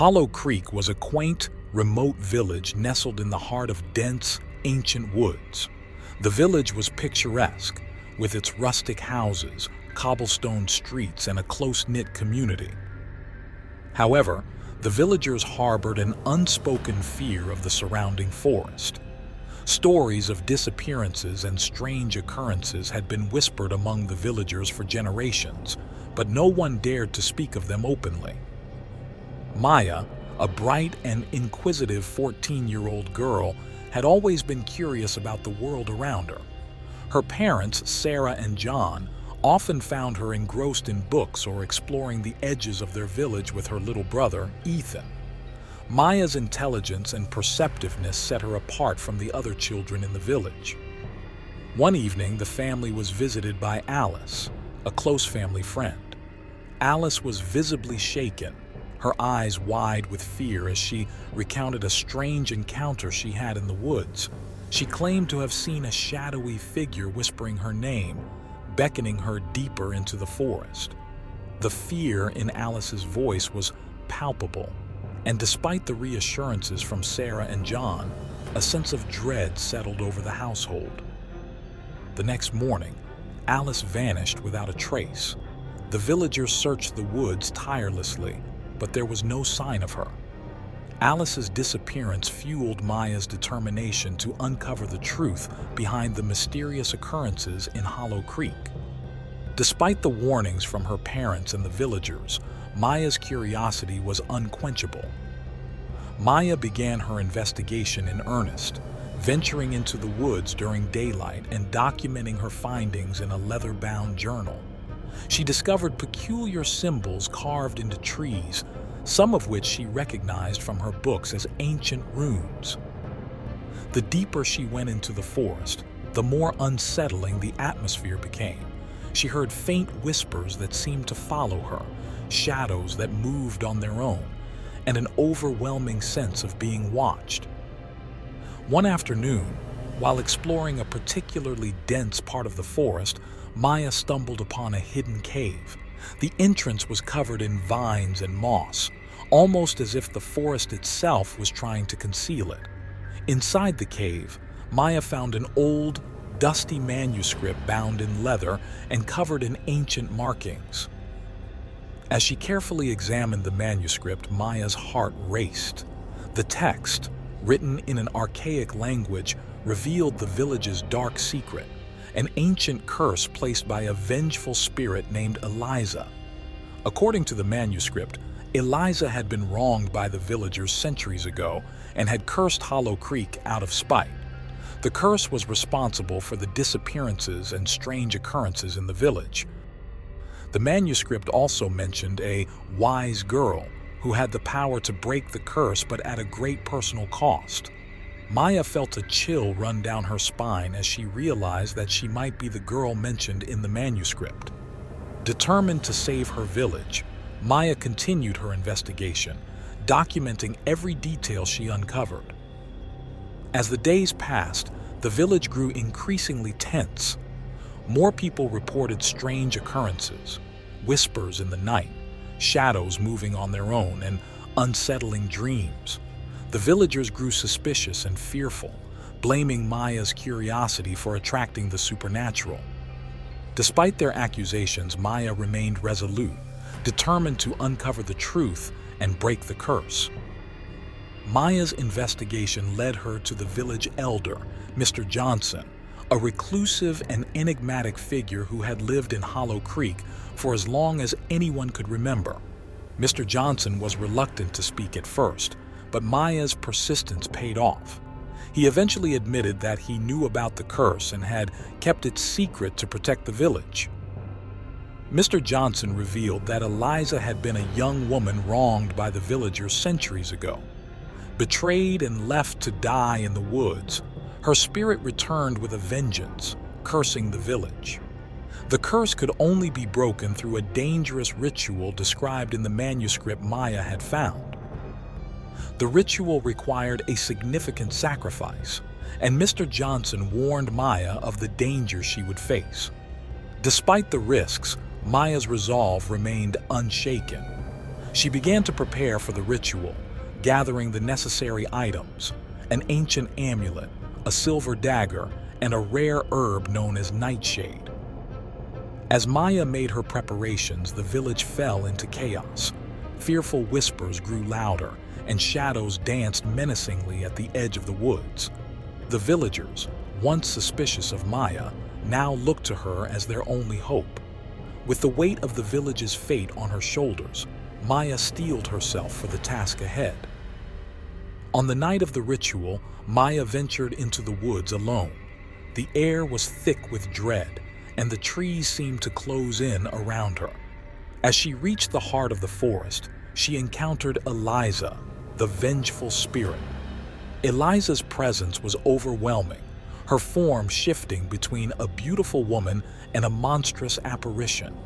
Hollow Creek was a quaint, remote village nestled in the heart of dense, ancient woods. The village was picturesque, with its rustic houses, cobblestone streets, and a close-knit community. However, the villagers harbored an unspoken fear of the surrounding forest. Stories of disappearances and strange occurrences had been whispered among the villagers for generations, but no one dared to speak of them openly. Maya, a bright and inquisitive 14-year-old girl, had always been curious about the world around her. Her parents, Sarah and John, often found her engrossed in books or exploring the edges of their village with her little brother, Ethan. Maya's intelligence and perceptiveness set her apart from the other children in the village. One evening, the family was visited by Alice, a close family friend. Alice was visibly shaken, her eyes wide with fear as she recounted a strange encounter she had in the woods. She claimed to have seen a shadowy figure whispering her name, beckoning her deeper into the forest. The fear in Alice's voice was palpable, and despite the reassurances from Sarah and John, a sense of dread settled over the household. The next morning, Alice vanished without a trace. The villagers searched the woods tirelessly, but there was no sign of her. Alice's disappearance fueled Maya's determination to uncover the truth behind the mysterious occurrences in Hollow Creek. Despite the warnings from her parents and the villagers, Maya's curiosity was unquenchable. Maya began her investigation in earnest, venturing into the woods during daylight and documenting her findings in a leather-bound journal. She discovered peculiar symbols carved into trees, some of which she recognized from her books as ancient runes. The deeper she went into the forest, the more unsettling the atmosphere became. She heard faint whispers that seemed to follow her, shadows that moved on their own, and an overwhelming sense of being watched. One afternoon, while exploring a particularly dense part of the forest, Maya stumbled upon a hidden cave. The entrance was covered in vines and moss, almost as if the forest itself was trying to conceal it. Inside the cave, Maya found an old, dusty manuscript bound in leather and covered in ancient markings. As she carefully examined the manuscript, Maya's heart raced. The text, written in an archaic language, revealed the village's dark secret, an ancient curse placed by a vengeful spirit named Eliza. According to the manuscript, Eliza had been wronged by the villagers centuries ago and had cursed Hollow Creek out of spite. The curse was responsible for the disappearances and strange occurrences in the village. The manuscript also mentioned a wise girl who had the power to break the curse but at a great personal cost. Maya felt a chill run down her spine as she realized that she might be the girl mentioned in the manuscript. Determined to save her village, Maya continued her investigation, documenting every detail she uncovered. As the days passed, the village grew increasingly tense. More people reported strange occurrences, whispers in the night, shadows moving on their own, and unsettling dreams. The villagers grew suspicious and fearful, blaming Maya's curiosity for attracting the supernatural. Despite their accusations, Maya remained resolute, determined to uncover the truth and break the curse. Maya's investigation led her to the village elder, Mr. Johnson, a reclusive and enigmatic figure who had lived in Hollow Creek for as long as anyone could remember. Mr. Johnson was reluctant to speak at first, but Maya's persistence paid off. He eventually admitted that he knew about the curse and had kept it secret to protect the village. Mr. Johnson revealed that Eliza had been a young woman wronged by the villagers centuries ago. Betrayed and left to die in the woods, her spirit returned with a vengeance, cursing the village. The curse could only be broken through a dangerous ritual described in the manuscript Maya had found. The ritual required a significant sacrifice, and Mr. Johnson warned Maya of the danger she would face. Despite the risks, Maya's resolve remained unshaken. She began to prepare for the ritual, gathering the necessary items: an ancient amulet, a silver dagger, and a rare herb known as nightshade. As Maya made her preparations, the village fell into chaos. Fearful whispers grew louder, and shadows danced menacingly at the edge of the woods. The villagers, once suspicious of Maya, now looked to her as their only hope. With the weight of the village's fate on her shoulders, Maya steeled herself for the task ahead. On the night of the ritual, Maya ventured into the woods alone. The air was thick with dread, and the trees seemed to close in around her. As she reached the heart of the forest, she encountered Eliza, the vengeful spirit. Eliza's presence was overwhelming, her form shifting between a beautiful woman and a monstrous apparition.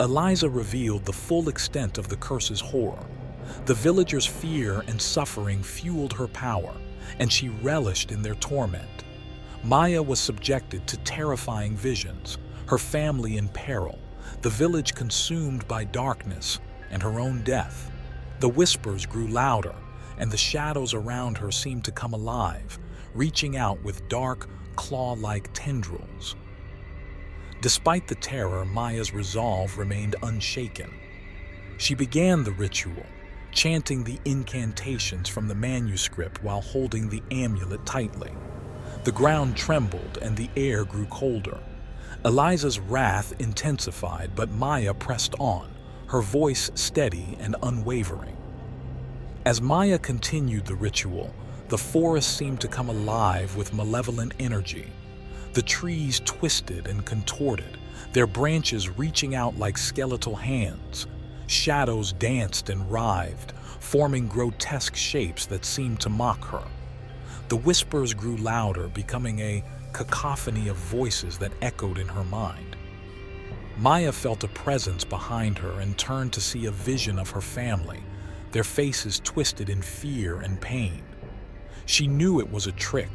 Eliza revealed the full extent of the curse's horror. The villagers' fear and suffering fueled her power, and she relished in their torment. Maya was subjected to terrifying visions, her family in peril, the village consumed by darkness, and her own death. The whispers grew louder, and the shadows around her seemed to come alive, reaching out with dark, claw-like tendrils. Despite the terror, Maya's resolve remained unshaken. She began the ritual, chanting the incantations from the manuscript while holding the amulet tightly. The ground trembled and the air grew colder. Eliza's wrath intensified, but Maya pressed on, her voice steady and unwavering. As Maya continued the ritual, the forest seemed to come alive with malevolent energy. The trees twisted and contorted, their branches reaching out like skeletal hands. Shadows danced and writhed, forming grotesque shapes that seemed to mock her. The whispers grew louder, becoming a cacophony of voices that echoed in her mind. Maya felt a presence behind her and turned to see a vision of her family, their faces twisted in fear and pain. She knew it was a trick,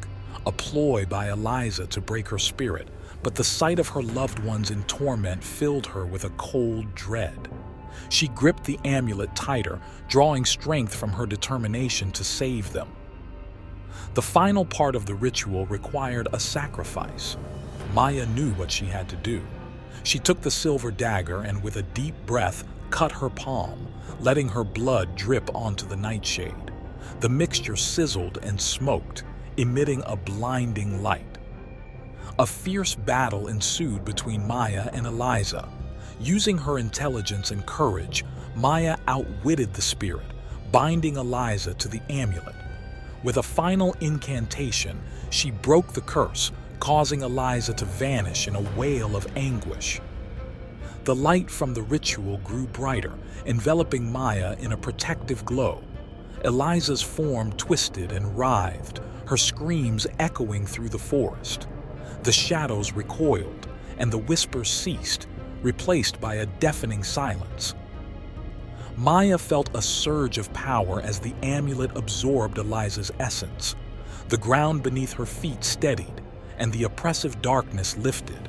a ploy by Eliza to break her spirit, but the sight of her loved ones in torment filled her with a cold dread. She gripped the amulet tighter, drawing strength from her determination to save them. The final part of the ritual required a sacrifice. Maya knew what she had to do. She took the silver dagger and, with a deep breath, cut her palm, letting her blood drip onto the nightshade. The mixture sizzled and smoked, emitting a blinding light. A fierce battle ensued between Maya and Eliza. Using her intelligence and courage, Maya outwitted the spirit, binding Eliza to the amulet. With a final incantation, she broke the curse, causing Eliza to vanish in a wail of anguish. The light from the ritual grew brighter, enveloping Maya in a protective glow. Eliza's form twisted and writhed, her screams echoing through the forest. The shadows recoiled, and the whispers ceased, replaced by a deafening silence. Maya felt a surge of power as the amulet absorbed Eliza's essence. The ground beneath her feet steadied, and the oppressive darkness lifted.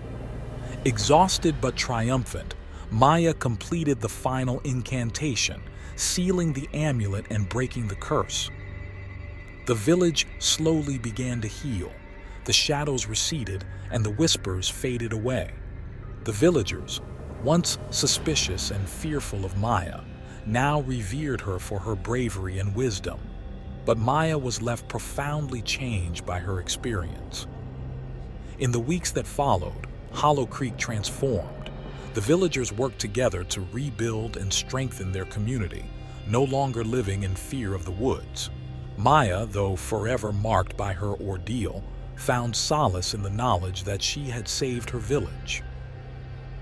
Exhausted but triumphant, Maya completed the final incantation, sealing the amulet and breaking the curse. The village slowly began to heal. The shadows receded, and the whispers faded away. The villagers, once suspicious and fearful of Maya, now revered her for her bravery and wisdom. But Maya was left profoundly changed by her experience. In the weeks that followed, Hollow Creek transformed. The villagers worked together to rebuild and strengthen their community, no longer living in fear of the woods. Maya, though forever marked by her ordeal, found solace in the knowledge that she had saved her village.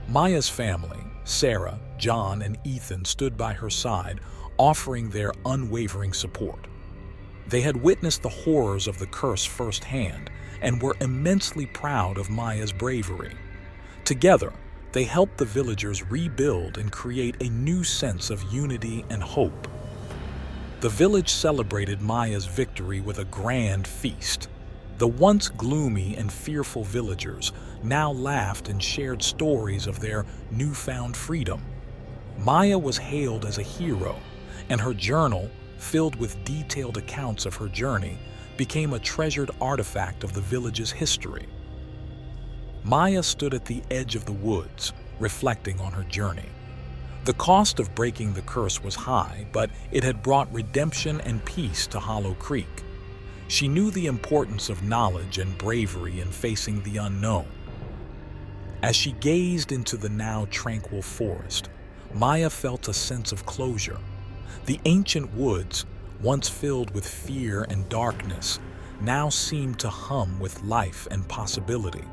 Maya's family, Sarah, John, and Ethan, stood by her side, offering their unwavering support. They had witnessed the horrors of the curse firsthand and were immensely proud of Maya's bravery. Together, they helped the villagers rebuild and create a new sense of unity and hope. The village celebrated Maya's victory with a grand feast. The once gloomy and fearful villagers now laughed and shared stories of their newfound freedom. Maya was hailed as a hero, and her journal, filled with detailed accounts of her journey, became a treasured artifact of the village's history. Maya stood at the edge of the woods, reflecting on her journey. The cost of breaking the curse was high, but it had brought redemption and peace to Hollow Creek. She knew the importance of knowledge and bravery in facing the unknown. As she gazed into the now tranquil forest, Maya felt a sense of closure. The ancient woods, once filled with fear and darkness, now seemed to hum with life and possibility.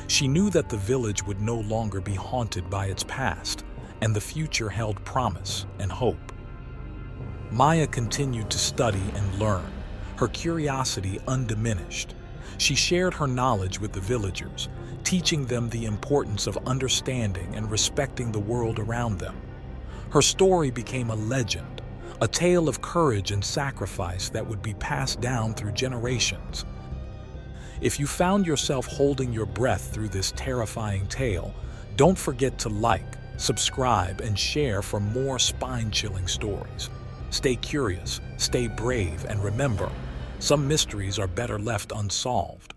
She knew that the village would no longer be haunted by its past, and the future held promise and hope. Maya continued to study and learn, her curiosity undiminished. She shared her knowledge with the villagers, teaching them the importance of understanding and respecting the world around them. Her story became a legend, a tale of courage and sacrifice that would be passed down through generations. If you found yourself holding your breath through this terrifying tale, don't forget to like, subscribe, and share for more spine-chilling stories. Stay curious, stay brave, and remember, some mysteries are better left unsolved.